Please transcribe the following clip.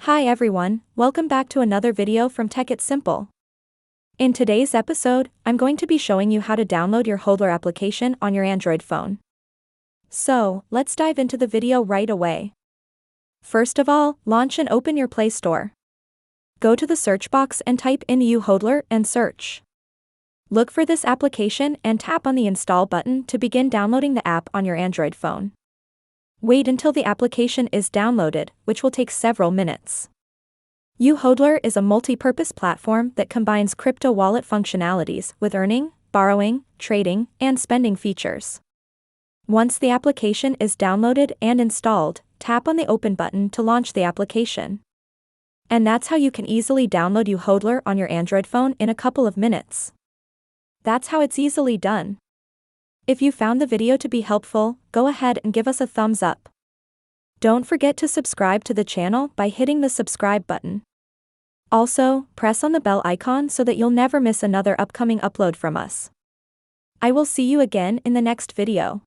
Hi everyone, welcome back to another video from Tech It Simple. In today's episode, I'm going to be showing you how to download your YouHodler application on your Android phone. So, let's dive into the video right away. First of all, launch and open your Play Store. Go to the search box and type in YouHodler and search. Look for this application and tap on the install button to begin downloading the app on your Android phone. Wait until the application is downloaded, which will take several minutes. YouHodler is a multi-purpose platform that combines crypto wallet functionalities with earning, borrowing, trading, and spending features. Once the application is downloaded and installed, tap on the Open button to launch the application. And that's how you can easily download YouHodler on your Android phone in a couple of minutes. That's how it's easily done. If you found the video to be helpful, go ahead and give us a thumbs up. Don't forget to subscribe to the channel by hitting the subscribe button. Also, press on the bell icon so that you'll never miss another upcoming upload from us. I will see you again in the next video.